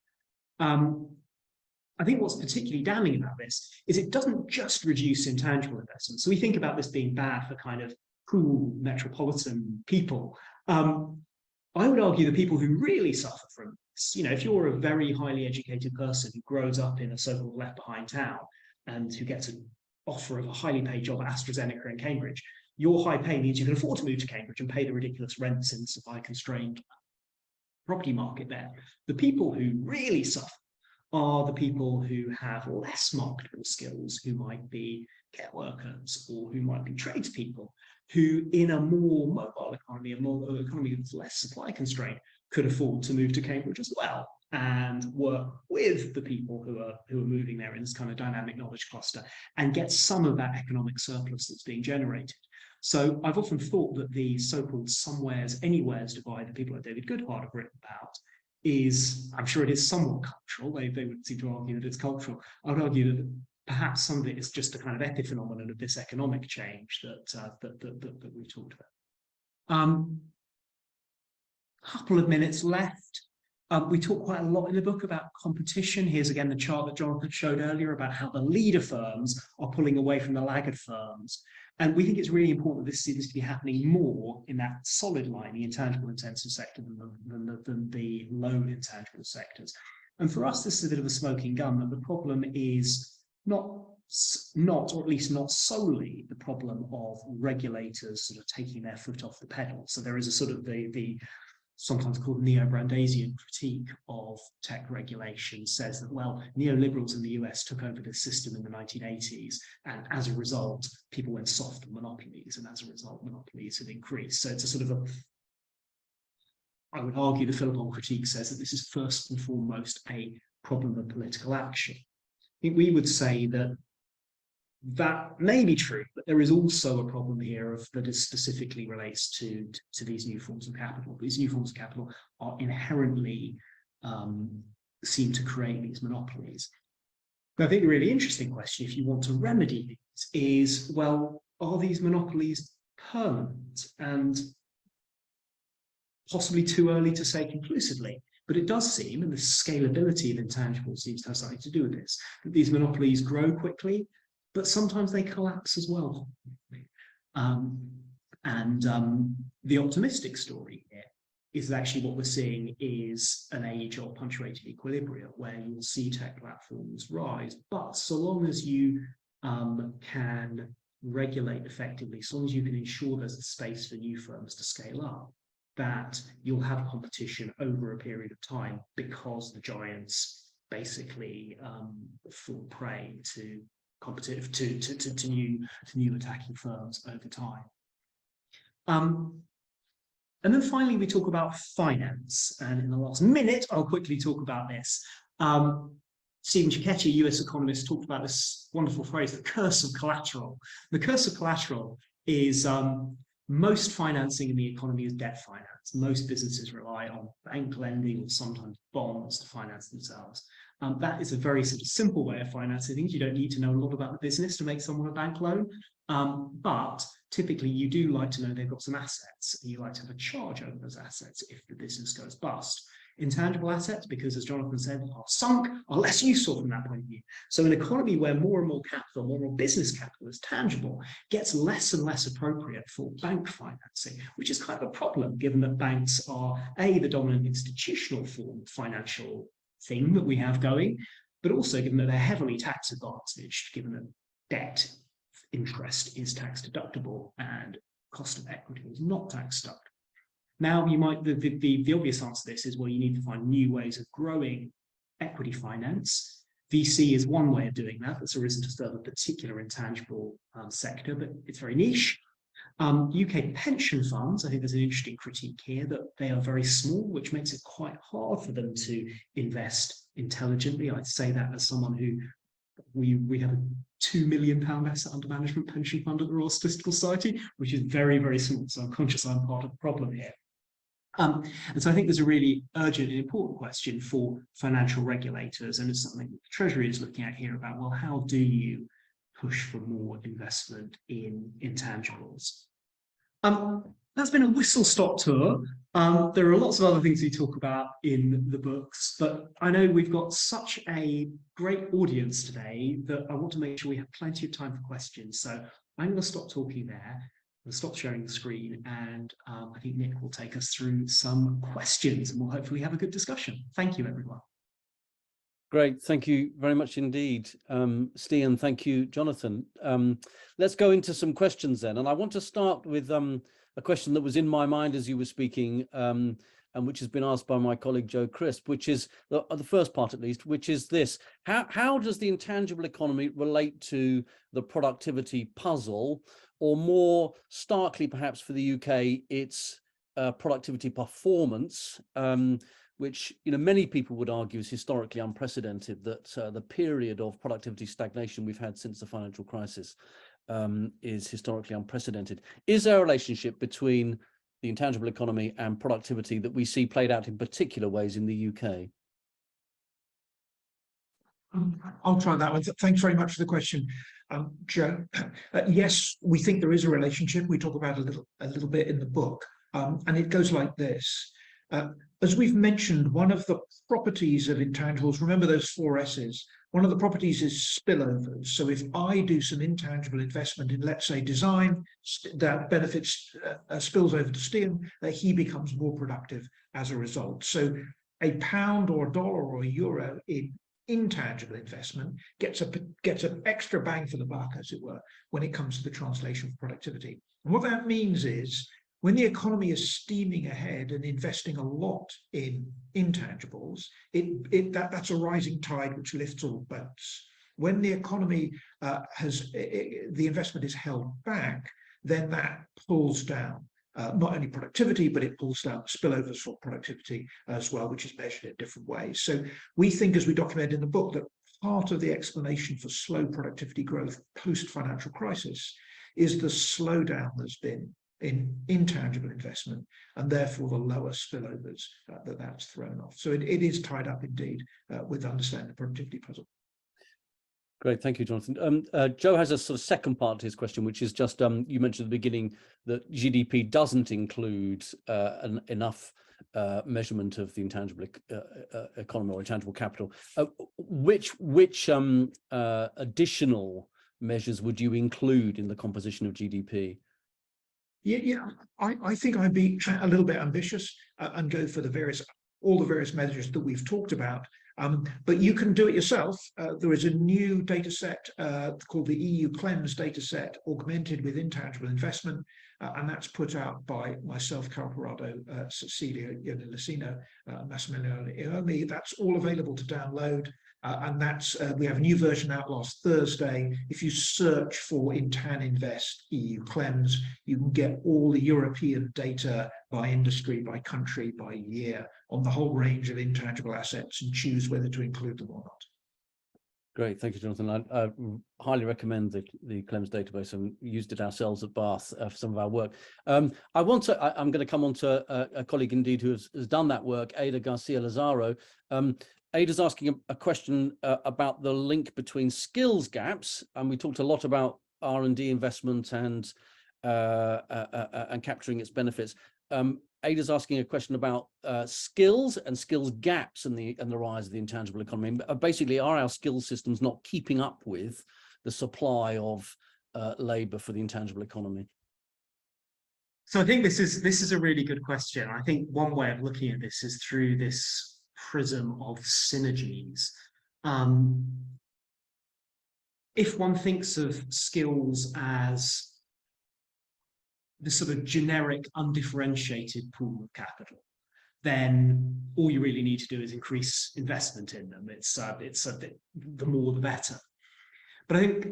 I think what's particularly damning about this is it doesn't just reduce intangible investment. So we think about this being bad for kind of cool metropolitan people. I would argue the people who really suffer from this, you know, if you're a very highly educated person who grows up in a so-called left behind town and who gets an offer of a highly paid job at AstraZeneca in Cambridge, your high pay means you can afford to move to Cambridge and pay the ridiculous rents in the supply-constrained property market there. The people who really suffer are the people who have less marketable skills, who might be care workers or who might be tradespeople, who in a more mobile economy, a more economy that's less supply constrained, could afford to move to Cambridge as well and work with the people who are moving there in this kind of dynamic knowledge cluster and get some of that economic surplus that's being generated. So I've often thought that the so-called somewheres, anywheres divide that people like David Goodhart have written about is, I'm sure it is somewhat cultural. They would seem to argue that it's cultural. I would argue that perhaps some of it is just a kind of epiphenomenon of this economic change that we talked about. Couple of minutes left. We talk quite a lot in the book about competition. Here's again the chart that Jonathan showed earlier about how the leader firms are pulling away from the laggard firms. And we think it's really important that this seems to be happening more in that solid line, the intangible intensive sector, than the low intangible sectors. And for us, this is a bit of a smoking gun, that the problem is not, or at least not solely, the problem of regulators sort of taking their foot off the pedal. So there is a sort of the sometimes called neo-Brandeisian critique of tech regulation, says that, well, neoliberals in the US took over this system in the 1980s, and as a result, people went soft on monopolies, and as a result, monopolies have increased. So it's a sort of I would argue the Philippon critique says that this is first and foremost a problem of political action. I think we would say that that may be true, but there is also a problem here that is specifically relates to these new forms of capital. These new forms of capital are inherently seem to create these monopolies. Now, I think the really interesting question, if you want to remedy these, is, well, are these monopolies permanent? And possibly too early to say conclusively, but it does seem, and the scalability of intangibles seems to have something to do with this, that these monopolies grow quickly, but sometimes they collapse as well. The optimistic story here is that actually what we're seeing is an age of punctuated equilibria, where you'll see tech platforms rise, but so long as you can regulate effectively, so long as you can ensure there's a space for new firms to scale up, that you'll have competition over a period of time, because the giants basically fall prey to competitive to new attacking firms over time. And then finally, we talk about finance. And in the last minute, I'll quickly talk about this. Stephen Cecchetti, a US economist, talked about this wonderful phrase, the curse of collateral. The curse of collateral is most financing in the economy is debt finance. Most businesses rely on bank lending or sometimes bonds to finance themselves. That is a very sort of simple way of financing things. You don't need to know a lot about the business to make someone a bank loan. But typically you do like to know they've got some assets, and you like to have a charge over those assets if the business goes bust. Intangible assets, because as Jonathan said, are sunk, are less useful from that point of view. So an economy where more and more capital, more and more business capital is tangible, gets less and less appropriate for bank financing, which is kind of a problem, given that banks are the dominant institutional form of financial thing that we have going, but also given that they're heavily tax advantaged, given that debt interest is tax deductible and cost of equity is not tax deductible. Now, you might the obvious answer to this is, well, you need to find new ways of growing equity finance. VC is one way of doing that that's arisen to serve a particular intangible sector, but it's very niche. UK pension funds, I think there's an interesting critique here that they are very small, which makes it quite hard for them to invest intelligently. I'd say that as someone who we have a £2 million asset under management pension fund at the Royal Statistical Society, which is very, very small. So I'm conscious I'm part of the problem here. And so I think there's a really urgent and important question for financial regulators, and it's something that the Treasury is looking at here about, well, how do you push for more investment in intangibles? That's been a whistle-stop tour. There are lots of other things we talk about in the books, but I know we've got such a great audience today that I want to make sure we have plenty of time for questions. So I'm going to stop talking there. We'll stop sharing the screen, and I think Nick will take us through some questions, and we'll hopefully have a good discussion. Thank you, everyone. Great, thank you very much indeed, Stian. Thank you, Jonathan. Let's go into some questions then, and I want to start with a question that was in my mind as you were speaking, and which has been asked by my colleague Joe Crisp, which is the first part at least, which is this: how does the intangible economy relate to the productivity puzzle, or more starkly perhaps for the UK, its productivity performance, which many people would argue is historically unprecedented, that the period of productivity stagnation we've had since the financial crisis is historically unprecedented. Is there a relationship between the intangible economy and productivity that we see played out in particular ways in the UK? I'll try that one. Thanks very much for the question, Joe. Yes, we think there is a relationship. We talk about it a little bit in the book, and it goes like this. As we've mentioned, one of the properties of intangibles, remember those 4 S's, one of the properties is spillovers. So if I do some intangible investment in, let's say, design, that benefits, spills over to Stian, he becomes more productive as a result. So a pound or a dollar or a euro in intangible investment gets an extra bang for the buck, as it were, when it comes to the translation of productivity. And what that means is, when the economy is steaming ahead and investing a lot in intangibles, that's a rising tide which lifts all boats. When the economy the investment is held back, then that pulls down. not only productivity, but it pulls down spillovers for productivity as well, which is measured in different ways. So we think, as we document in the book, that part of the explanation for slow productivity growth post-financial crisis is the slowdown there's been in intangible investment, and therefore the lower spillovers that's thrown off. So it is tied up indeed with understanding the productivity puzzle. Great, thank you, Jonathan. Joe has a sort of second part to his question, which is just, you mentioned at the beginning that GDP doesn't include enough measurement of the intangible economy or intangible capital. Which additional measures would you include in the composition of GDP? Yeah, I think I'd be a little bit ambitious and go for all the various measures that we've talked about. But you can do it yourself. There is a new data set called the EU CLEMS data set, augmented with intangible investment, and that's put out by myself, Carol Parado, Cecilia Ioannidis, Massimiliano Iomi. That's all available to download. And that's we have a new version out last Thursday. If you search for IntanInvest EU CLEMS, you can get all the European data by industry, by country, by year on the whole range of intangible assets and choose whether to include them or not. Great, thank you, Jonathan. I highly recommend the CLEMS database, and used it ourselves at Bath for some of our work. I'm going to come on to a colleague indeed who has done that work, Ada Garcia Lazaro. Ada's asking a question about the link between skills gaps, and we talked a lot about R&D investment and capturing its benefits. Ada's asking a question about skills and skills gaps and the rise of the intangible economy. Basically, are our skills systems not keeping up with the supply of labour for the intangible economy? So I think this is a really good question. I think one way of looking at this is through this prism of synergies. If one thinks of skills as the sort of generic, undifferentiated pool of capital, then all you really need to do is increase investment in them. The more the better. But I think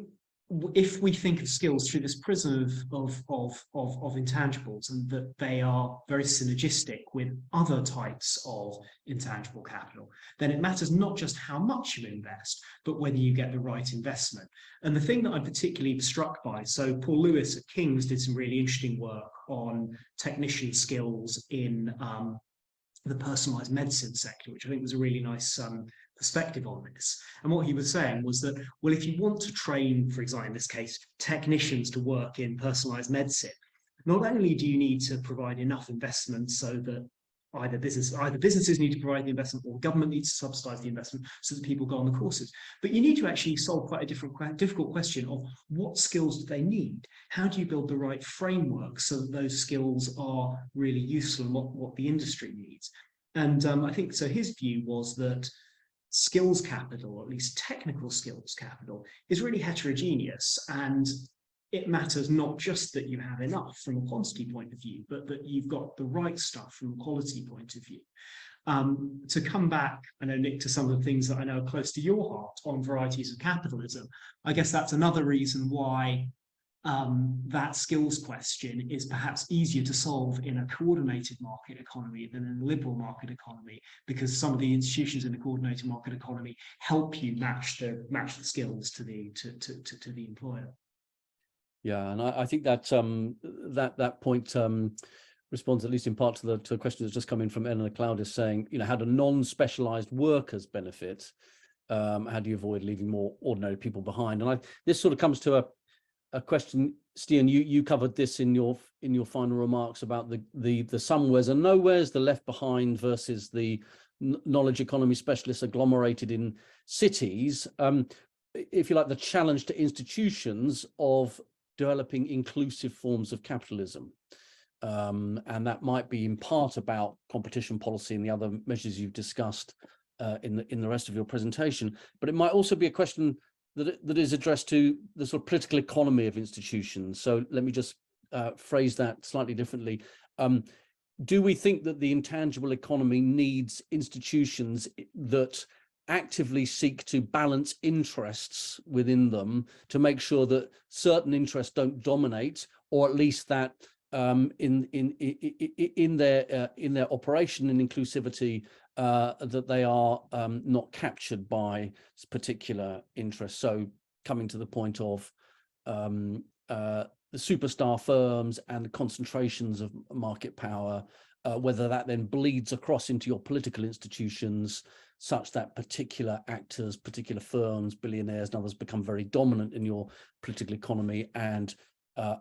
if we think of skills through this prism of intangibles, and that they are very synergistic with other types of intangible capital, then it matters not just how much you invest, but whether you get the right investment. And the thing that I'm particularly struck by, so Paul Lewis at King's did some really interesting work on technician skills in the personalized medicine sector, which I think was a really nice perspective on this. And what he was saying was that, well, if you want to train, for example, in this case, technicians to work in personalized medicine, not only do you need to provide enough investment so that either businesses need to provide the investment or government needs to subsidize the investment so that people go on the courses, but you need to actually solve quite a difficult question of what skills do they need? How do you build the right framework so that those skills are really useful and what the industry needs? And I think so his view was that skills capital, or at least technical skills capital, is really heterogeneous, and it matters not just that you have enough from a quantity point of view, but that you've got the right stuff from a quality point of view. To come back, I know, Nick, to some of the things that I know are close to your heart on varieties of capitalism, I guess that's another reason why that skills question is perhaps easier to solve in a coordinated market economy than in a liberal market economy, because some of the institutions in the coordinated market economy help you match the skills to the employer. Yeah, and I think that that point responds at least in part to a question that's just come in from Eleanor Cloudis saying, how do non-specialized workers benefit? How do you avoid leaving more ordinary people behind? And this sort of comes to a question, Stian, you covered this in your final remarks about the somewheres and nowheres, the left behind versus the knowledge economy specialists agglomerated in cities. If you like, the challenge to institutions of developing inclusive forms of capitalism. And that might be in part about competition policy and the other measures you've discussed in the rest of your presentation, but it might also be a question that is addressed to the sort of political economy of institutions. So let me just phrase that slightly differently. Do we think that the intangible economy needs institutions that actively seek to balance interests within them to make sure that certain interests don't dominate, or at least that in their operation and inclusivity, that they are not captured by particular interests. So coming to the point of the superstar firms and the concentrations of market power, whether that then bleeds across into your political institutions, such that particular actors, particular firms, billionaires and others become very dominant in your political economy, and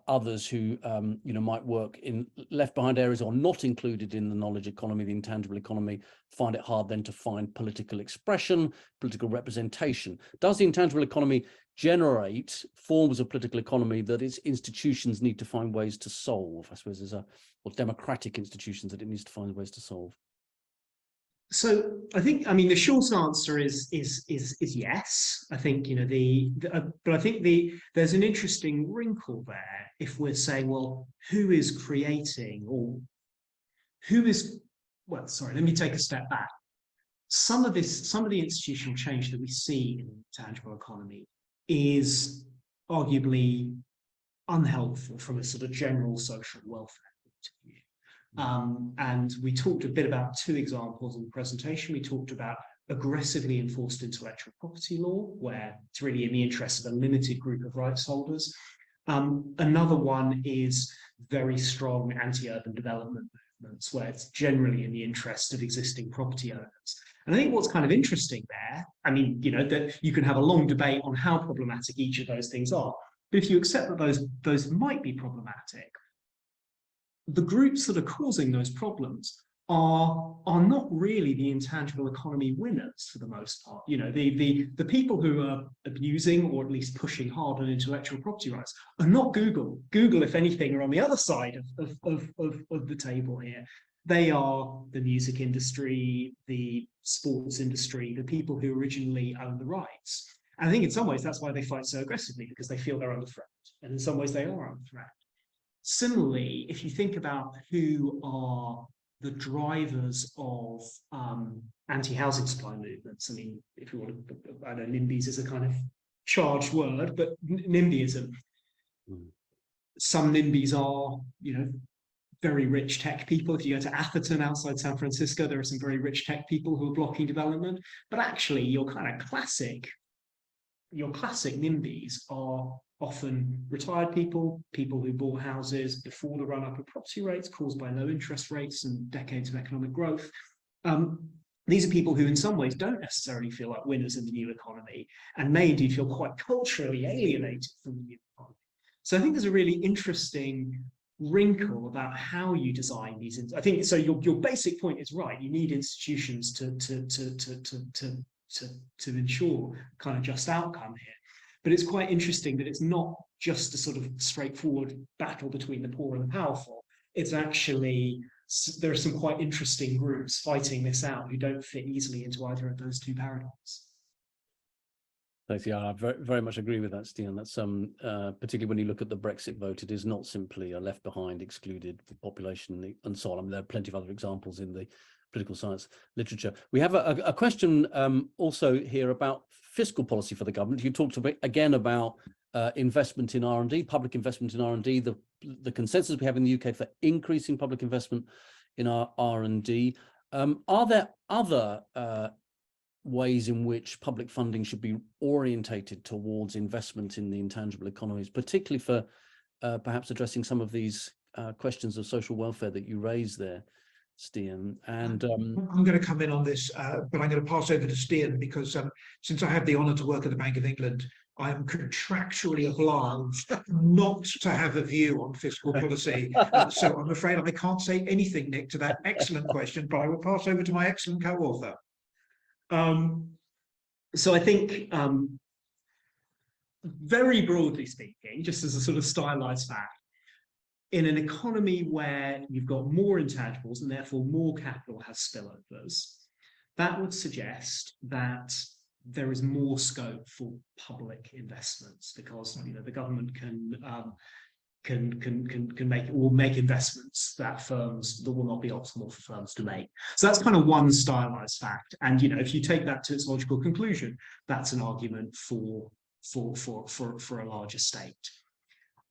others who might work in left behind areas or not included in the knowledge economy, the intangible economy, find it hard then to find political expression, political representation. Does the intangible economy generate forms of political economy that its institutions need to find ways to solve? I suppose or democratic institutions that it needs to find ways to solve. So I mean, the short answer is yes. I think, but I think there's an interesting wrinkle there if we're saying, well, who is creating, or well, sorry, let me take a step back. Some of the institutional change that we see in the tangible economy is arguably unhelpful from a sort of general social welfare point of view. And we talked a bit about two examples in the presentation. We talked about aggressively enforced intellectual property law, where it's really in the interest of a limited group of rights holders. Another one is very strong anti-urban development movements, where it's generally in the interest of existing property owners. And I think what's kind of interesting there, I mean, that you can have a long debate on how problematic each of those things are, but if you accept that those might be problematic, the groups that are causing those problems are not really the intangible economy winners for the most part. The people who are abusing or at least pushing hard on intellectual property rights are not Google. Google, if anything, are on the other side of the table here. They are the music industry, the sports industry, the people who originally own the rights. And I think in some ways that's why they fight so aggressively, because they feel they're under threat. And in some ways they are under threat. Similarly, if you think about who are the drivers of anti-housing supply movements, I mean, if you want to, I know NIMBYs is a kind of charged word, but NIMBYism. Some NIMBYs are, very rich tech people. If you go to Atherton outside San Francisco, there are some very rich tech people who are blocking development. But actually, your classic NIMBYs are often retired people who bought houses before the run-up of property rates caused by low interest rates and decades of economic growth. These are people who in some ways don't necessarily feel like winners in the new economy and may indeed feel quite culturally alienated from the new economy. So I think there's a really interesting wrinkle about how you design these. I think so. Your basic point is right. You need institutions to ensure kind of just outcome here. But it's quite interesting that it's not just a sort of straightforward battle between the poor and the powerful. It's actually, there are some quite interesting groups fighting this out who don't fit easily into either of those two paradigms. Thanks. Yeah, I very, very much agree with that, Stian. That's particularly when you look at the Brexit vote, it is not simply a left behind, excluded population and so on. I mean, there are plenty of other examples in the political science literature. We have a question also here about fiscal policy for the government. You talked again about investment in R&D, public investment in R&D, the consensus we have in the UK for increasing public investment in our R&D. Are there other ways in which public funding should be orientated towards investment in the intangible economies, particularly for perhaps addressing some of these questions of social welfare that you raised there, Stian? And I'm going to come in on this, but I'm going to pass over to Stian because since I have the honour to work at the Bank of England, I am contractually obliged not to have a view on fiscal policy. So I'm afraid I can't say anything, Nick, to that excellent question, but I will pass over to my excellent co-author. So I think, very broadly speaking, just as a sort of stylized fact, in an economy where you've got more intangibles and therefore more capital has spillovers, that would suggest that there is more scope for public investments because the government can make investments that will not be optimal for firms to make. So that's kind of one stylized fact. And if you take that to its logical conclusion, that's an argument for a larger state.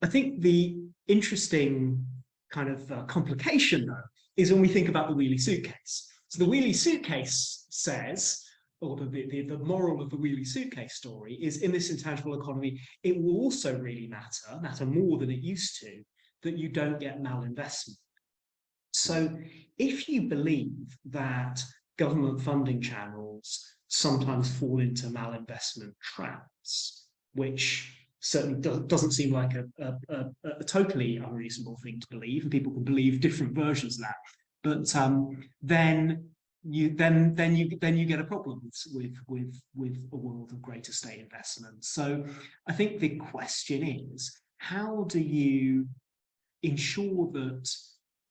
I think the interesting kind of complication, though, is when we think about the wheelie suitcase. So the wheelie suitcase says, or the moral of the wheelie suitcase story is, in this intangible economy, it will also really matter more than it used to, that you don't get malinvestment. So if you believe that government funding channels sometimes fall into malinvestment traps, which certainly doesn't seem like a totally unreasonable thing to believe, and people can believe different versions of that, but then you get a problem with a world of greater state investment. So I think the question is, how do you ensure that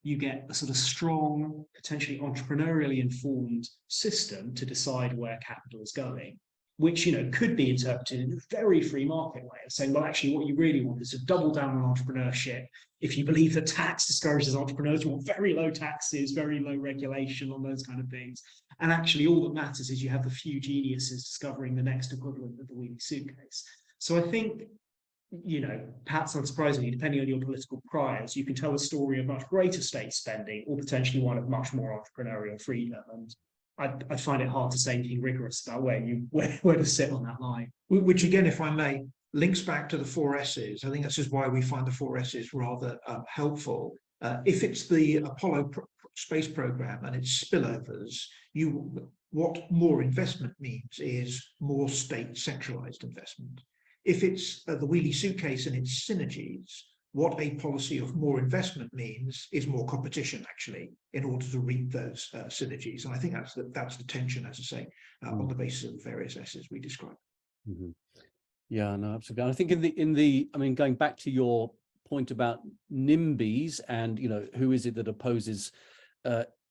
you get a sort of strong, potentially entrepreneurially informed system to decide where capital is going, which, you know, could be interpreted in a very free market way of saying, well, actually, what you really want is to double down on entrepreneurship. If you believe that tax discourages entrepreneurs, you want very low taxes, very low regulation on those kind of things. And actually, all that matters is you have the few geniuses discovering the next equivalent of the wheelie suitcase. So I think, you know, perhaps unsurprisingly, depending on your political priors, you can tell a story of much greater state spending or potentially one of much more entrepreneurial freedom. And I find it hard to say anything rigorous about where to sit on that line. Which again, if I may, links back to the 4 S's. I think this is why we find the 4 S's rather helpful. If it's the Apollo space program and its spillovers, what more investment means is more state centralized investment. If it's the wheelie suitcase and its synergies, what a policy of more investment means is more competition, actually, in order to reap those synergies. And I think that's the tension, as I say, on the basis of the various S's we described. Mm-hmm. Yeah, no, absolutely. I think I mean, going back to your point about NIMBYs and, you know, who is it that opposes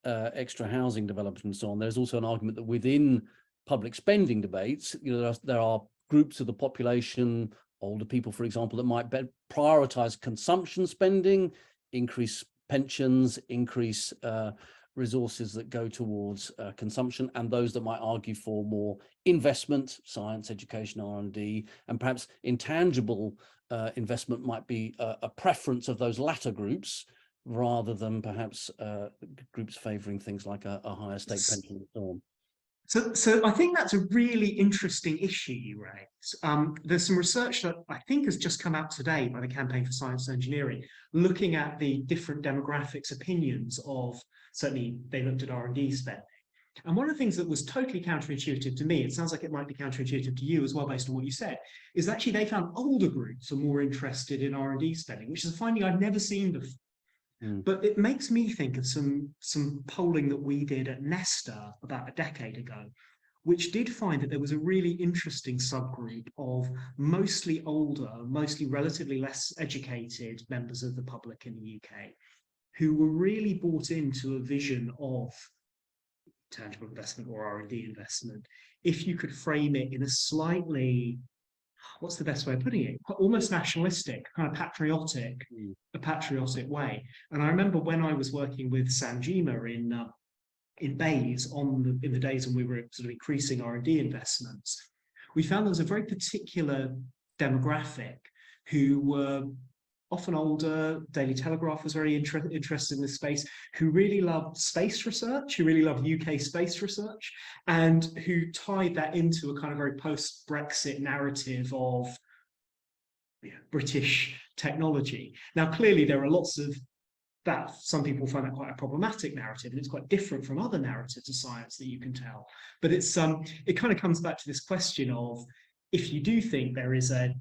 extra housing development and so on, there's also an argument that within public spending debates, you know, there are groups of the population, older people, for example, that might prioritize consumption spending, increase pensions, increase resources that go towards consumption, and those that might argue for more investment, science, education, R&D, and perhaps intangible investment might be a preference of those latter groups rather than perhaps groups favoring things like a higher state pension and so on. So I think that's a really interesting issue you raise. There's some research that I think has just come out today by the Campaign for Science and Engineering, looking at the different demographics opinions of, certainly they looked at R&D spending. And one of the things that was totally counterintuitive to me, it sounds like it might be counterintuitive to you as well based on what you said, is actually they found older groups are more interested in R&D spending, which is a finding I've never seen before. But it makes me think of some polling that we did at Nesta about a decade ago, which did find that there was a really interesting subgroup of mostly older, mostly relatively less educated members of the public in the UK who were really bought into a vision of tangible investment or R&D investment, if you could frame it in a slightly, what's the best way of putting it? Almost nationalistic, kind of patriotic, a patriotic way. And I remember when I was working with Sanjima in Bays in the days when we were sort of increasing R&D investments, we found there was a very particular demographic who were often older. Daily Telegraph was very interested in this space, who really loved space research, who really loved UK space research, and who tied that into a kind of very post-Brexit narrative of British technology. Now, clearly, there are lots of that. Some people find that quite a problematic narrative, and it's quite different from other narratives of science that you can tell. But it's it kind of comes back to this question of, if you do think there is a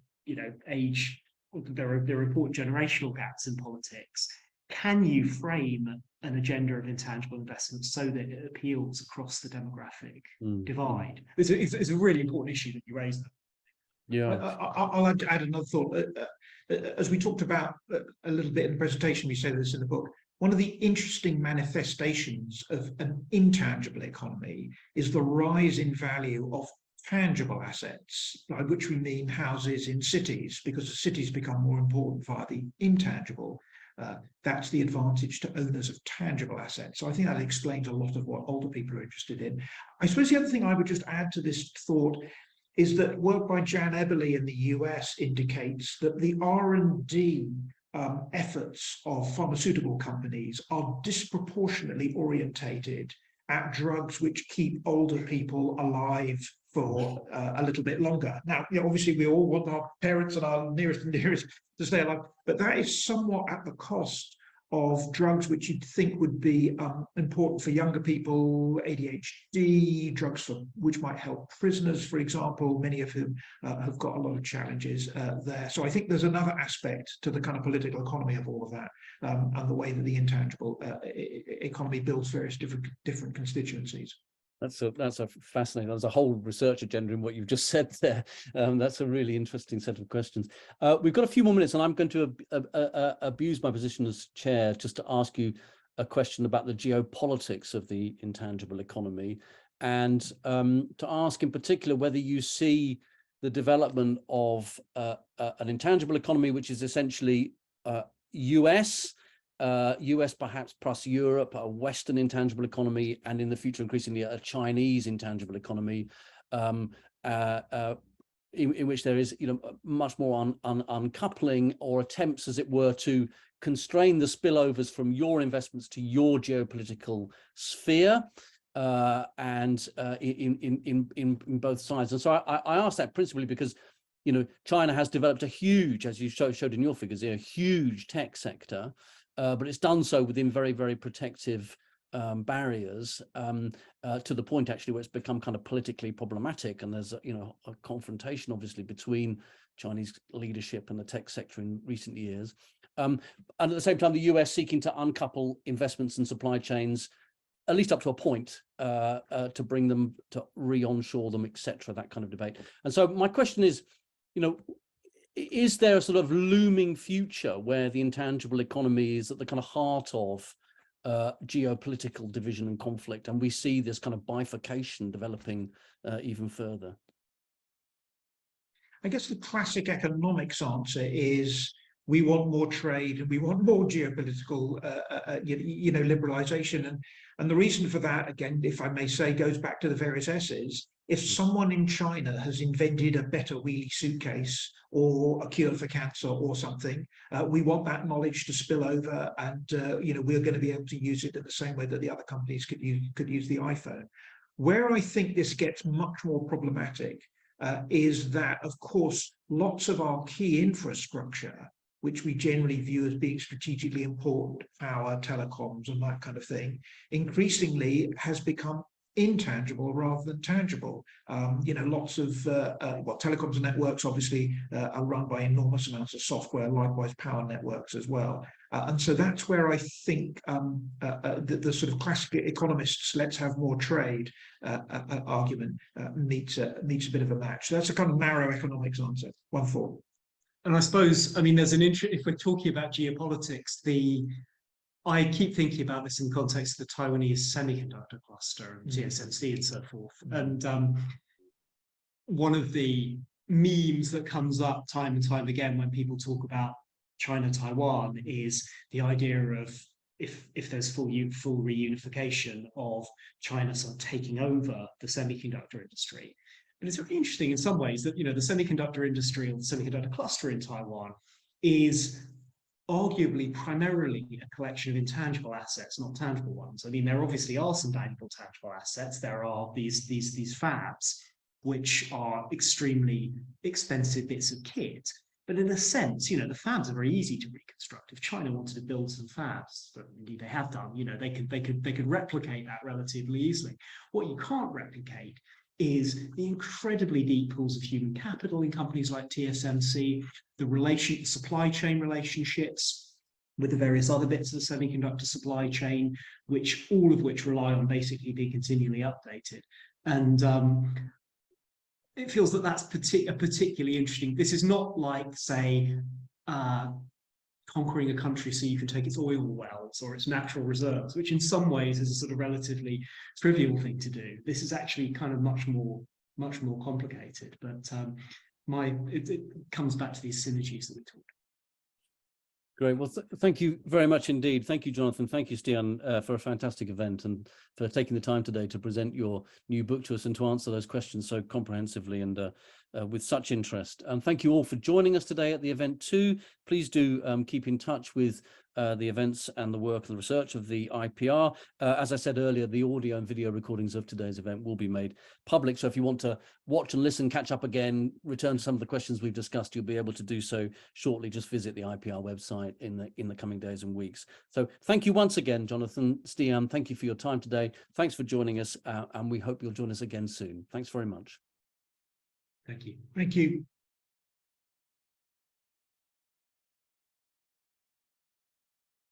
age, there are important generational gaps in politics, can you frame an agenda of intangible investment so that it appeals across the demographic divide? It's a really important issue that you raised. Yeah, I'll add another thought. As we talked about a little bit in the presentation, we say this in the book, one of the interesting manifestations of an intangible economy is the rise in value of tangible assets, by which we mean houses in cities, because the cities become more important via the intangible. That's the advantage to owners of tangible assets. So I think that explains a lot of what older people are interested in. I suppose the other thing I would just add to this thought is that work by Jan Eberly in the US indicates that the R&D efforts of pharmaceutical companies are disproportionately orientated at drugs which keep older people alive for a little bit longer. Now, obviously we all want our parents and our nearest and dearest to stay alive, but that is somewhat at the cost of drugs which you'd think would be important for younger people, ADHD, drugs which might help prisoners, for example, many of whom have got a lot of challenges there. So I think there's another aspect to the kind of political economy of all of that, and the way that the intangible economy builds various different constituencies. That's a fascinating. There's a whole research agenda in what you've just said there. That's a really interesting set of questions. We've got a few more minutes, and I'm going to abuse my position as chair just to ask you a question about the geopolitics of the intangible economy, and to ask in particular whether you see the development of an intangible economy, which is essentially US perhaps plus Europe, a Western intangible economy, and in the future increasingly a Chinese intangible economy, in which there is much more uncoupling or attempts, as it were, to constrain the spillovers from your investments to your geopolitical sphere, and in both sides. And so I ask that principally because China has developed a huge, as you showed in your figures, a huge tech sector. But it's done so within very, very protective barriers, to the point actually where it's become kind of politically problematic. And there's a confrontation obviously between Chinese leadership and the tech sector in recent years. And at the same time, the US seeking to uncouple investments and supply chains, at least up to a point, to bring them to re-onshore them, etc. That kind of debate. And so my question is, is there a sort of looming future where the intangible economy is at the kind of heart of geopolitical division and conflict, and we see this kind of bifurcation developing even further? I guess the classic economics answer is we want more trade and we want more geopolitical, liberalization. And the reason for that, again, if I may say, goes back to the various S's. If someone in China has invented a better wheelie suitcase or a cure for cancer or something, we want that knowledge to spill over, and we're going to be able to use it in the same way that the other companies could use the iPhone. Where I think this gets much more problematic is that, of course, lots of our key infrastructure, which we generally view as being strategically important, power, telecoms, and that kind of thing, increasingly has become intangible rather than tangible. Lots of telecoms and networks obviously are run by enormous amounts of software, likewise power networks as well. And so that's where I think the sort of classic economists, let's have more trade argument meets a bit of a match. So that's a kind of narrow economics answer, one thought. And I suppose, there's an interest, if we're talking about geopolitics, I keep thinking about this in the context of the Taiwanese semiconductor cluster and TSMC and so forth. And one of the memes that comes up time and time again when people talk about China-Taiwan is the idea of if there's full reunification of China sort of taking over the semiconductor industry. And it's very interesting in some ways that, the semiconductor industry or the semiconductor cluster in Taiwan is arguably primarily a collection of intangible assets, not tangible ones. There obviously are some tangible assets. There are these fabs, which are extremely expensive bits of kit. But in a sense, the fabs are very easy to reconstruct. If China wanted to build some fabs, but indeed they have done, they could replicate that relatively easily. What you can't replicate is the incredibly deep pools of human capital in companies like TSMC, the supply chain relationships with the various other bits of the semiconductor supply chain, all of which rely on basically being continually updated. And it feels that that's particularly interesting. This is not like, say, conquering a country so you can take its oil wells or its natural reserves, which in some ways is a sort of relatively trivial thing to do. This is actually kind of much more complicated, but it comes back to these synergies that we talked. Great. Well, thank you very much indeed. Thank you, Jonathan. Thank you, Stian, for a fantastic event and for taking the time today to present your new book to us and to answer those questions so comprehensively and with such interest. And thank you all for joining us today at the event too. Please do keep in touch with the events and the work and the research of the IPR. As I said earlier, the audio and video recordings of today's event will be made public. So if you want to watch and listen, catch up again, return to some of the questions we've discussed, you'll be able to do so shortly. Just visit the IPR website in the coming days and weeks. So thank you once again, Jonathan, Stian. Thank you for your time today. Thanks for joining us, and we hope you'll join us again soon. Thanks very much. Thank you. Thank you.